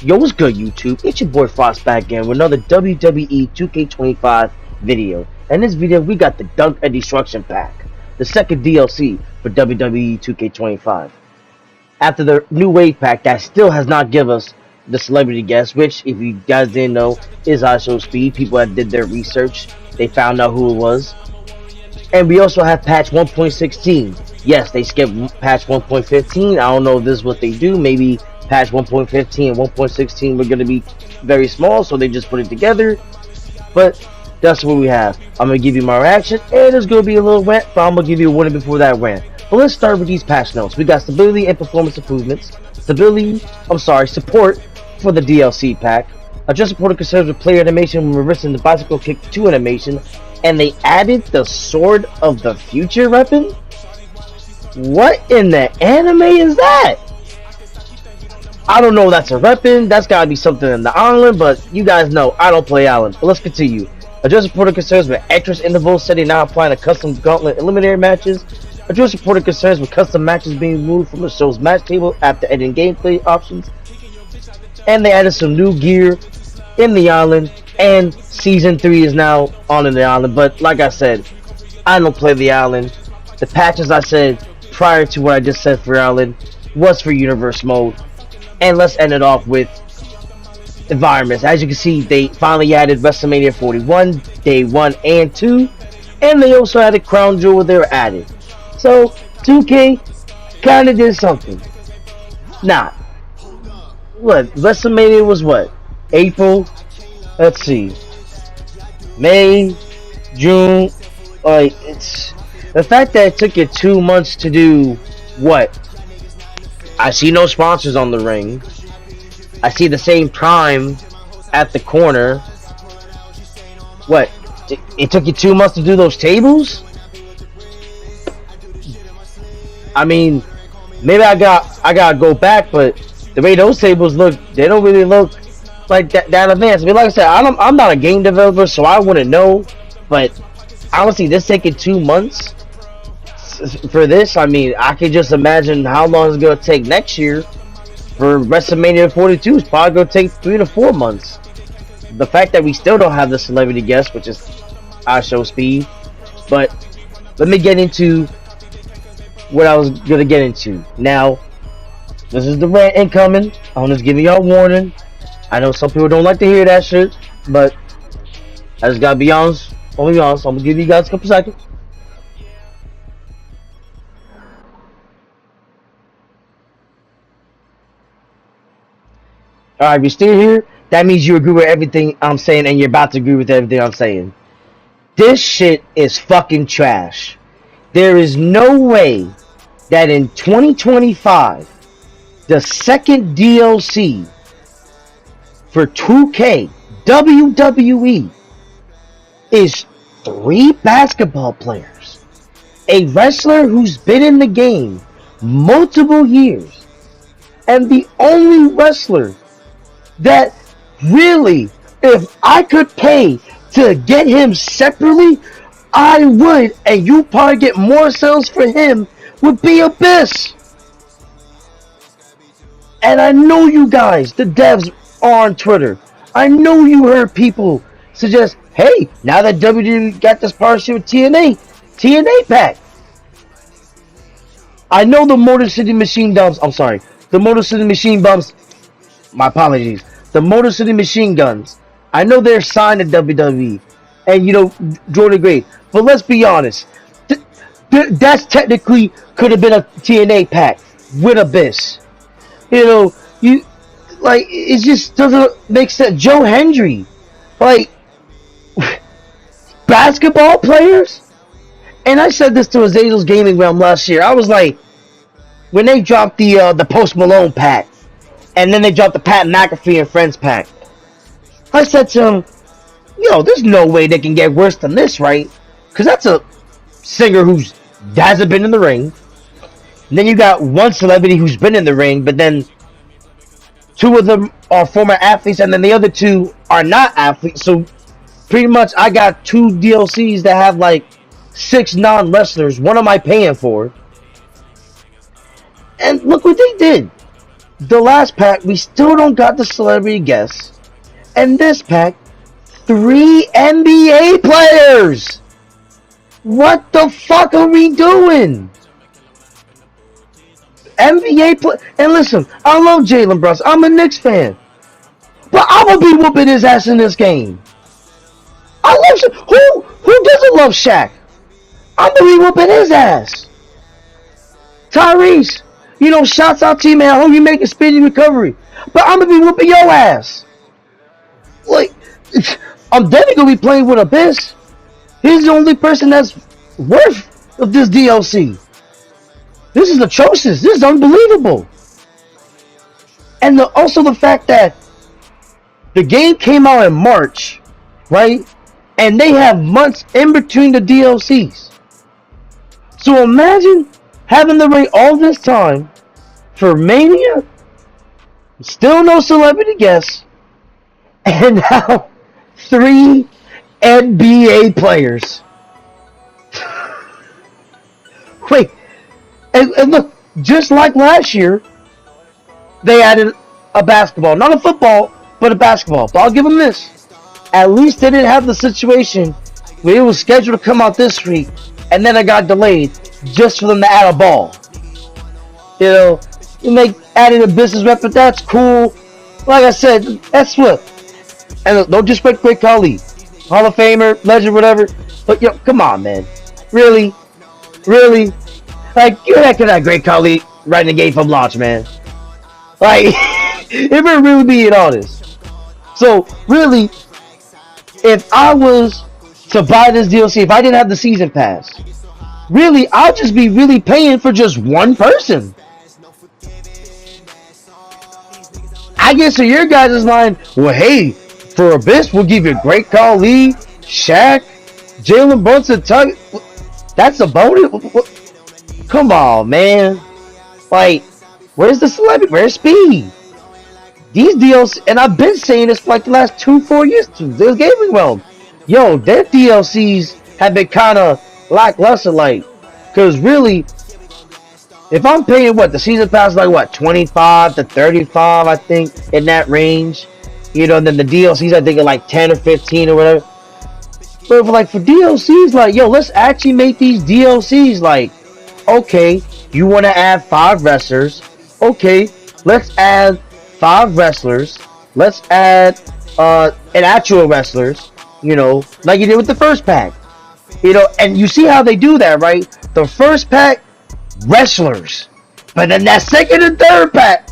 Yo, what's good, YouTube? It's your boy Fox back again with another WWE 2K25 video. In this video, we got the Dunk and Destruction Pack, the second DLC for WWE 2K25. After the new Wave Pack that still has not given us the celebrity guest, which, if you guys didn't know, is ISO Speed. People that did their research, they found out who it was. And we also have patch 1.16. Yes, they skipped patch 1.15. I don't know if this is what they do. Maybe patch 1.15 and 1.16 were going to be very small, so they just put it together. But that's what we have. I'm going to give you my reaction, and there's going to be a little rant, but I'm going to give you a warning before that rant. But let's start with these patch notes. We got stability and performance improvements. Support for the DLC pack. Adjust supported concerns with player animation when reversing the bicycle kick 2 animation. And they added the Sword of the Future weapon? What in the anime is that? I don't know if that's a weapon. That's gotta be something in the island, but you guys know I don't play island. But let's continue. Address supported concerns with actress intervals setting now applying to custom gauntlet eliminator matches. Address supported concerns with custom matches being removed from the show's match table after adding gameplay options. And they added some new gear in the island, and season 3 is now on in the island. But like I said, I don't play the island. The patches I said prior to what I just said for island was for universe mode. And let's end it off with environments. As you can see, they finally added WrestleMania 41 day 1 and 2, and they also added Crown Jewel they were added. So 2K kind of did something. What WrestleMania was what? April, let's see, May, June. It's the fact that it took you 2 months to do what? I see no sponsors on the ring. I see the same time at the corner. What? It took you 2 months to do those tables? I mean, maybe I gotta go back, but the way those tables look, they don't really look like that advanced. I mean, like I said, I'm not a game developer, so I wouldn't know. But honestly, this taking 2 months for this, I mean, I could just imagine how long it's gonna take next year for WrestleMania 42. It's probably gonna take 3 to 4 months. The fact that we still don't have the celebrity guest, which is ISO Speed. But let me get into what I was gonna get into now. This is the rant incoming. I'm just giving y'all a warning. I know some people don't like to hear that shit, but I just gotta be honest. I'm gonna give you guys a couple seconds. Alright, if you're still here, that means you agree with everything I'm saying, and you're about to agree with everything I'm saying. This shit is fucking trash. There is no way that in 2025, the second DLC for 2K WWE is 3 basketball players, a wrestler who's been in the game multiple years, and the only wrestler that really, if I could pay to get him separately, I would, and you probably get more sales for him, would be Abyss. And I know you guys, the devs, are on Twitter. I know you heard people suggest, hey, now that WWE got this partnership with TNA pack. I know the Motor City Machine Guns, my apologies, the Motor City Machine Guns, I know they're signed to WWE, and you know, Jordan Gray, but let's be honest, that's technically could have been a TNA pack with Abyss. You know, it just doesn't make sense. Joe Hendry, basketball players? And I said this to Azazel's Gaming Realm last year. I was like, when they dropped the Post Malone pack, and then they dropped the Pat McAfee and Friends pack, I said to him, yo, there's no way they can get worse than this, right? Because that's a singer who hasn't been in the ring. And then you got one celebrity who's been in the ring, but then 2 of them are former athletes, and then the other 2 are not athletes. So pretty much I got 2 DLCs that have like 6 non-wrestlers. What am I paying for? And look what they did. The last pack, we still don't got the celebrity guests. And this pack, 3 NBA players. What the fuck are we doing? NBA play. And listen, I love Jalen Brunson. I'm a Knicks fan. But I'm gonna be whooping his ass in this game. I love Shaq. Who doesn't love Shaq? I'm gonna be whooping his ass. Tyrese, shouts out to you, man. I hope you make a speedy recovery. But I'm gonna be whooping your ass. Like, I'm definitely gonna be playing with Abyss. He's the only person that's worth of this DLC. This is atrocious. This is unbelievable. And also the fact that the game came out in March, right? And they have months in between the DLCs. So imagine having to wait all this time for Mania, still no celebrity guests, and now 3 NBA players. Wait, and look, just like last year, they added a basketball. Not a football, but a basketball. But I'll give them this. At least they didn't have the situation where it was scheduled to come out this week, and then it got delayed just for them to add a ball. You added a business rep, but that's cool. Like I said, that's what. And don't disrespect Great Khali, Hall of Famer, legend, whatever. But come on, man. Really? Like, you're not gonna have Great Khali right in the game from launch, man. Like, it would really be honest. So, really, if I was to buy this DLC, if I didn't have the season pass, really, I'll just be really paying for just one person. I guess in your guys' mind, well, hey, for Abyss, we'll give you Great Khali, Shaq, Jalen Brunson, Tug. That's a bonus. Come on, man. Like, where's the celebrity? Where's Speed? These DLC, and I've been saying this for like the last 2-4 years to this gaming realm. Yo, their DLCs have been kind of lackluster, like, because really, if I'm paying the season pass is like 25 to 35, I think, in that range. Then the DLCs I think are like 10 or 15 or whatever. But for DLCs, like, yo, let's actually make these DLCs like, okay, you want to add 5 wrestlers. Okay, let's add 5 wrestlers. Let's add an actual wrestlers, like you did with the first pack. And you see how they do that, right? The first pack, wrestlers. But then that second and third pack,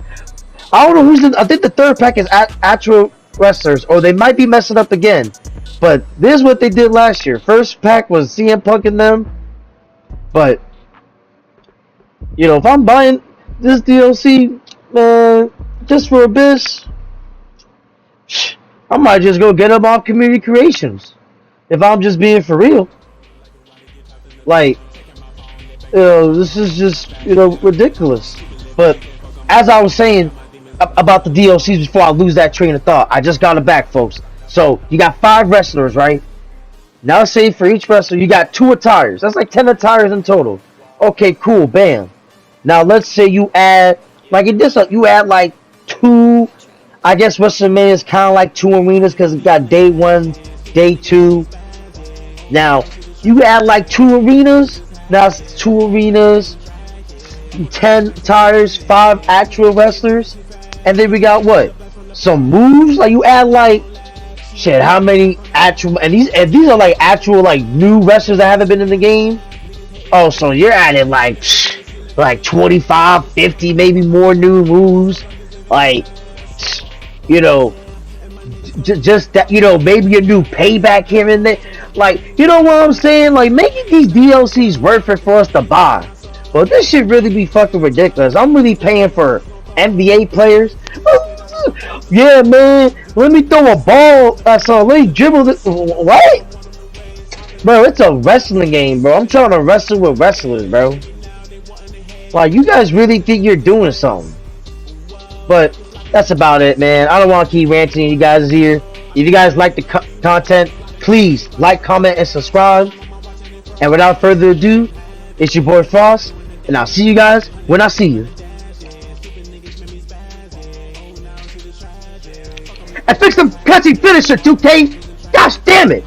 I don't know who's I think the third pack is actual wrestlers, or they might be messing up again. But this is what they did last year. First pack was CM Punk and them. But, if I'm buying this DLC, man, just for Abyss, I might just go get them off Community Creations. If I'm just being for real. Like, this is just, ridiculous. But, as I was saying about the DLCs before I lose that train of thought, I just got it back, folks. So, you got 5 wrestlers, right? Now, say for each wrestler, you got 2 attires. That's like 10 attires in total. Okay, cool, bam. Now, let's say you add, like in this, you add like 2, I guess WrestleMania is kind of like 2 arenas because it got day 1, day 2. Now, you add like 2 arenas. Now, it's 2 arenas, 10 tires, 5 actual wrestlers. And then we got what? Some moves? Like, you add like, shit, how many actual, and these are like actual like new wrestlers that haven't been in the game. Oh, so you're adding like 25, 50, maybe more new moves. Like, just that, maybe a new payback here and there. Like, you know what I'm saying? Like, making these DLCs worth it for us to buy. But this should really be fucking ridiculous. I'm really paying for NBA players. Yeah, man. Let me throw a ball. So let me dribble this. What? Bro, it's a wrestling game, bro. I'm trying to wrestle with wrestlers, bro. Like, you guys really think you're doing something. But that's about it, man. I don't want to keep ranting you guys here. If you guys like the content, please like, comment, and subscribe. And without further ado, it's your boy Frost, and I'll see you guys when I see you. And fix the catchy finisher, 2K! Gosh damn it!